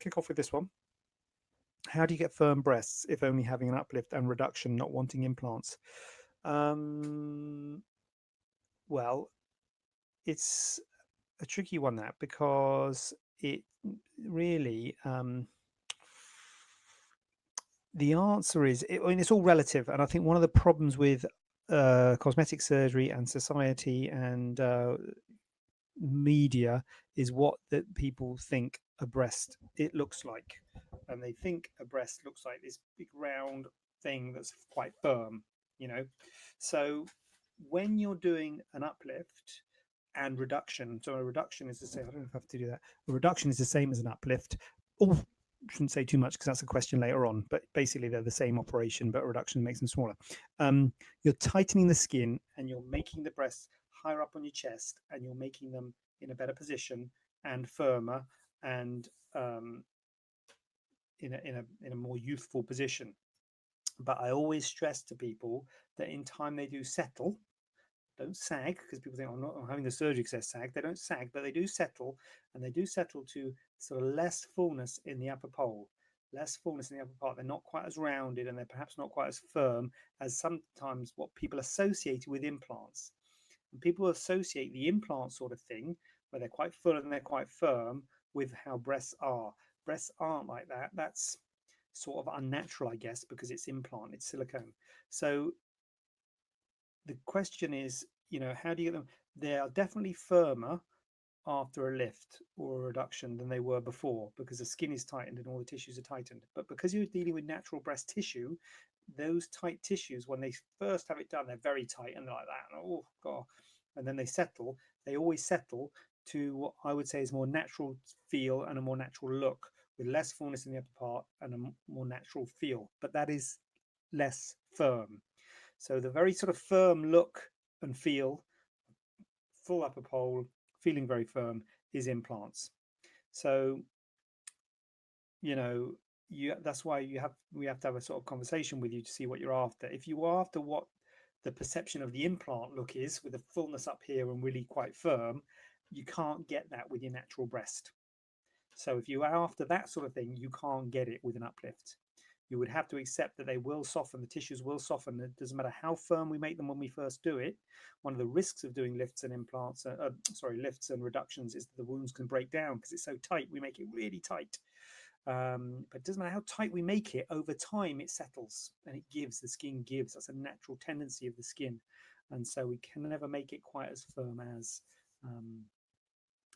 kick off with this one. How do you get firm breasts if only having an uplift and reduction, not wanting implants? Well, it's a tricky one, that, because it really the answer is, I mean, it's all relative, and I think one of the problems with cosmetic surgery and society and media is what that people think a breast it looks like, and they think a breast looks like this big round thing that's quite firm, you know. So when you're doing an uplift and reduction, so a reduction is the same. I don't know if I have to do that. A reduction is the same as an uplift. Oh, shouldn't say too much because that's a question later on. But basically, they're the same operation, but a reduction makes them smaller. You're tightening the skin and you're making the breasts higher up on your chest, and you're making them in a better position and firmer, and in a more youthful position. But I always stress to people that in time they do settle, don't sag, because people think, I'm having the surgery because they sag. They don't sag, but they do settle, and they do settle to sort of less fullness in the upper pole, less fullness in the upper part. They're not quite as rounded, and they're perhaps not quite as firm as sometimes what people associate with implants. And people associate the implant sort of thing, where they're quite full and they're quite firm, with how breasts are. Breasts aren't like that. That's sort of unnatural, I guess, because it's implant, it's silicone. So the question is, how do you get them? They are definitely firmer after a lift or a reduction than they were before, because the skin is tightened and all the tissues are tightened. But because you're dealing with natural breast tissue, those tight tissues, when they first have it done, they're very tight and they're like that. And, oh God. And then they settle. They always settle to what I would say is more natural feel and a more natural look, with less fullness in the upper part and a more natural feel. But that is less firm. So the very sort of firm look and feel, full upper pole, feeling very firm, is implants. So, that's why we have to have a sort of conversation with you to see what you're after. If you are after what the perception of the implant look is, with the fullness up here and really quite firm, you can't get that with your natural breast. So if you are after that sort of thing, you can't get it with an uplift. You would have to accept that they will soften, the tissues will soften. It doesn't matter how firm we make them when we first do it. One of the risks of doing lifts and implants, lifts and reductions, is that the wounds can break down because it's so tight. We make it really tight. But it doesn't matter how tight we make it, over time it settles and the skin gives. That's a natural tendency of the skin. And so we can never make it quite as firm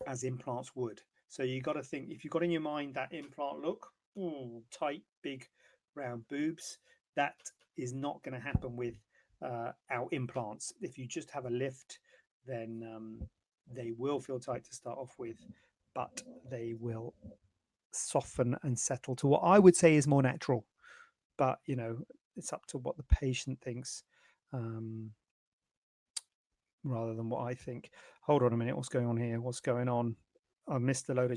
as implants would. So you got to think, if you've got in your mind that implant look, tight, big, round boobs, that is not going to happen with our implants. If you just have a lift, then they will feel tight to start off with, but they will soften and settle to what I would say is more natural. But it's up to what the patient thinks, rather than what I think. Hold on a minute, what's going on here? What's going on? I missed a load of